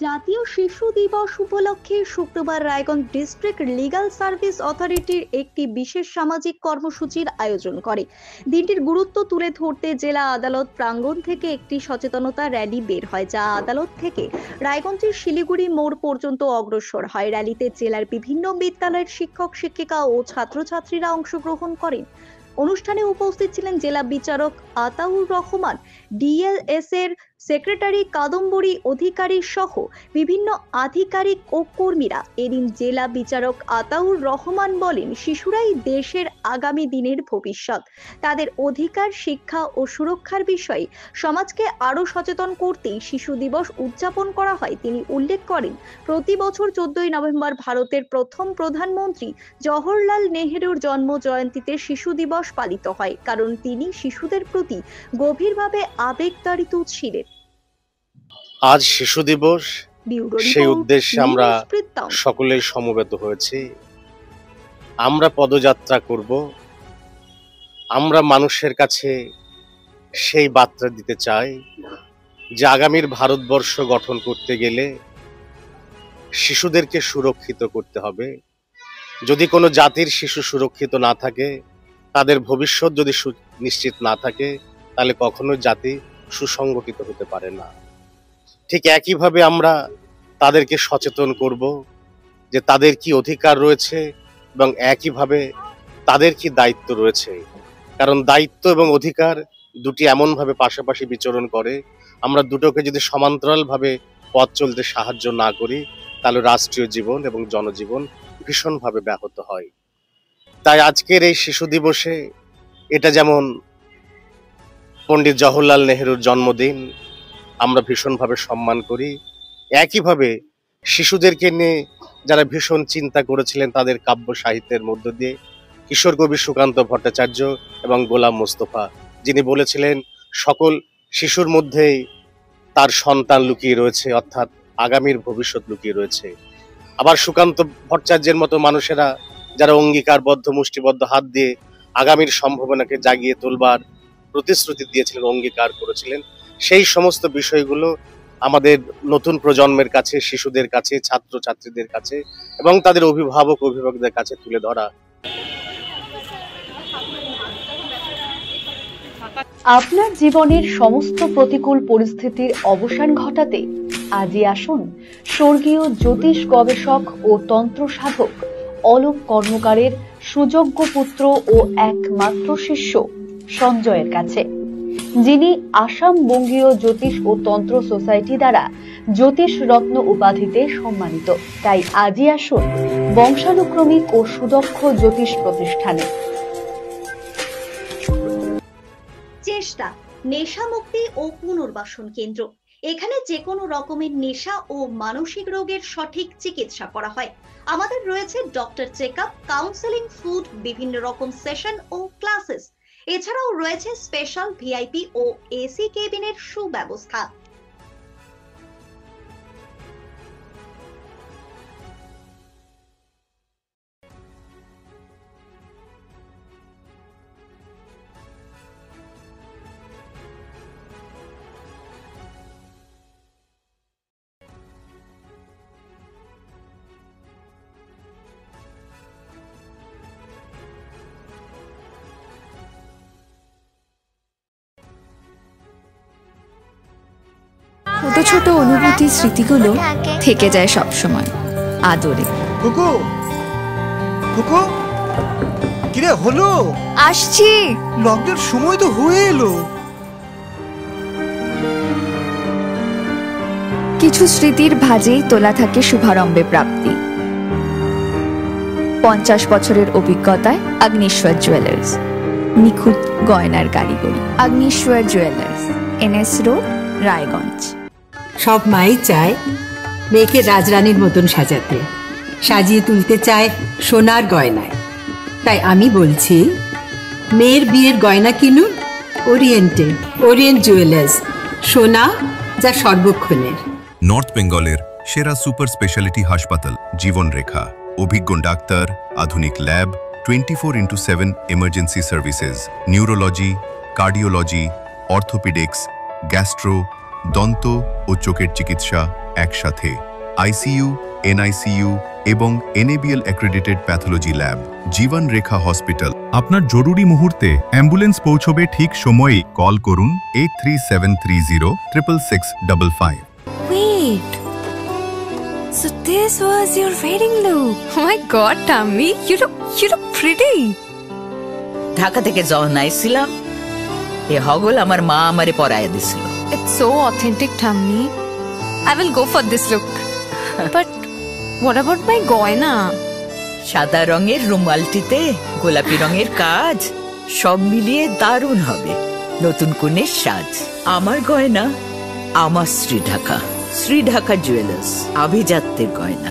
জাতীয় শিশু দিবস উপলক্ষে শুক্রবার রায়গঞ্জ ডিস্ট্রিক্ট লিগ্যাল সার্ভিস অথরিটির একটি বিশেষ সামাজিক কর্মসূচির আয়োজন করে। দিনটির গুরুত্ব তুলে ধরতে জেলা আদালত প্রাঙ্গণ থেকে একটি সচেতনতা র্যালি বের হয়, যা আদালত থেকে রায়গঞ্জের শিলিগুড়ি মোড় পর্যন্ত অগ্রসর হয়। র্যালিতে জেলার বিভিন্ন বিদ্যালয়ের শিক্ষক শিক্ষিকা ও ছাত্রছাত্রীরা অংশগ্রহণ করেন। অনুষ্ঠানে উপস্থিত ছিলেন জেলা বিচারক আতাউর রহমান, ডিএলএস এর সেক্রেটারি কাদম্বরী অধিকারী সহ বিভিন্ন আধিকারিক ও কর্মীরা। এদিন জেলা বিচারক আতাউর রহমান বলেন, শিশুরাই দেশের আগামী দিনের ভবিষ্যৎ। তাদের অধিকার, শিক্ষা ও সুরক্ষার বিষয়ে সমাজকে আরো সচেতন করতেই শিশু দিবস উদযাপন করা হয়। তিনি উল্লেখ করেন, প্রতি বছর 14ই নভেম্বর ভারতের প্রথম প্রধানমন্ত্রী জওহরলাল নেহেরুর জন্ম জয়ন্তীতে শিশু দিবস পালিত হয়, কারণ তিনি শিশুদের প্রতি গভীরভাবে আবেগতাড়িত ছিলেন। আজ শিশু দিবস, সেই উদ্দেশ্যে আমরা সকলেই সমবেত হয়েছি। আমরা পদযাত্রা করব। আমরা মানুষের কাছে সেই বার্তা দিতে চাই যে আগামীর ভারতবর্ষ গঠন করতে গেলে শিশুদেরকে সুরক্ষিত করতে হবে। যদি কোনো জাতির শিশু সুরক্ষিত না থাকে, তাদের ভবিষ্যৎ যদি নিশ্চিত না থাকে, তাহলে কখনো জাতি সুসংগঠিত হতে পারে না। ঠিক একইভাবে আমরা তাদেরকে সচেতন করব যে তাদের কি অধিকার রয়েছে এবং একইভাবে তাদের কি দায়িত্ব রয়েছে। কারণ দায়িত্ব এবং অধিকার দুটি এমনভাবে পাশাপাশি বিচরণ করে, আমরা দুটোকে যদি সমান্তরালভাবে পথ চলতে সাহায্য না করি, তাহলে রাষ্ট্রীয় জীবন এবং জনজীবন ভীষণভাবে ব্যাহত হয়। তাই আজকের এই শিশু দিবসে, এটা যেমন পণ্ডিত জওহরলাল নেহেরুর জন্মদিন, আমরা ভীষণভাবে সম্মান করি। একইভাবে শিশুদেরকে নিয়ে যারা ভীষণ চিন্তা করেছিলেন, তাদের কাব্য সাহিত্যের মধ্য দিয়ে কিশোর কবি সুকান্ত ভট্টাচার্য এবং গোলাম মোস্তফা, যিনি বলেছিলেন সকল শিশুর মধ্যেই তার সন্তান লুকিয়ে রয়েছে, অর্থাৎ আগামীর ভবিষ্যৎ লুকিয়ে রয়েছে। আবার সুকান্ত ভট্টাচার্যের মতো মানুষেরা যারা অঙ্গীকারবদ্ধ মুষ্টিবদ্ধ হাত দিয়ে আগামীর সম্ভাবনাকে জাগিয়ে তোলবার প্রতিশ্রুতি দিয়েছিলেন, অঙ্গীকার করেছিলেন, সেই সমস্ত বিষয়গুলো আমাদের নতুন প্রজন্মের কাছে, শিশুদের কাছে, ছাত্রছাত্রীদের কাছে এবং তাদের অভিভাবকদের কাছে তুলে ধরা। আপনার জীবনের সমস্ত প্রতিকূল পরিস্থিতির অবসান ঘটাতে আজই আসুন স্বর্গীয় জ্যোতিষ গবেষক ও তন্ত্র সাধক অলোক কর্মকারের সুযোগ্য পুত্র ও একমাত্র শিষ্য সঞ্জয়ের কাছে, যিনি আসাম বঙ্গীয় জ্যোতিষ ও তন্ত্র সোসাইটি দ্বারা জ্যোতিষ রত্ন উপাধিতে সম্মানিত। তাই আজই আসুন বংশানুক্রমিক ও সুদক্ষ জ্যোতিষ প্রতিষ্ঠানে। চেষ্টা নেশা মুক্তি ও পুনর্বাসন কেন্দ্র। এখানে যে কোনো রকমের নেশা ও মানসিক রোগের সঠিক চিকিৎসা করা হয়। আমাদের রয়েছে ডক্টর চেকআপ, কাউন্সেলিং, ফুড, বিভিন্ন রকম সেশন ও ক্লাসেস। এছাড়াও রয়েছে স্পেশাল ভিআইপি ও এসি কেবিনের সুব্যবস্থা। ছোট ছোট অনুভূতি, স্মৃতিগুলো থেকে যায় সব সময় আদরে। কুকু কুকু, কিরে হলো? আসছি। লকডাউন সময় তো হয়ে এলো। কিছু স্মৃতির ভাজেই তোলা থাকে শুভারম্ভে প্রাপ্তি। 50 বছরের অভিজ্ঞতায় আগ্নেশ্বর জুয়েলার্স, নিখুঁত গয়নার কারিগরি। Agneshwar jewellers, NS road, Raiganj. সব মাই চায় মেয়েকে রাজরানীর মতন সাজাতে, সাজিয়ে তুলতে চায় সোনার গয়নায়। তাই আমি বলছি, মেয়ের বিয়ের গয়না কিনুন ওরিয়েন্টে, ওরিয়েন্ট জুয়েলার্স, সোনা যা সর্বক্ষণের। নর্থ বেঙ্গলের সেরা সুপার স্পেশালিটি হাসপাতাল জীবনরেখা, অভিজ্ঞ ডাক্তার, আধুনিক lab, 24x7 emergency services, neurology, cardiology, orthopaedics, gastro, দন্ত ও চোখের চিকিৎসা একসাথে, আইসিইউ, এনআইসিইউ এবং এনএবিএল অ্যাক্রেডিটেড প্যাথোলজি ল্যাব। জীবন রেখা হসপিটাল। আপনার জরুরি মুহূর্তে অ্যাম্বুলেন্স পৌঁছবে ঠিক সময়ে। কল করুন 8373066655। Wait. So this was your wedding look. Oh my god, Tammy, you look pretty. Dhaka থেকে যখন আইছিলাম এ হগল আমার মা আমারে পরাইয়া দিছিল। It's so authentic, Tammy. I will go for this look. But what about my goina? সাদা রঙের রুমালটিতে গোলাপি রঙের কাজ, সব মিলিয়ে দারুণ হবে নতুন কনের সাজ। আমার গয়না আমার শ্রী ঢাকা জুয়েলার্স, আভিজাত্যের গয়না।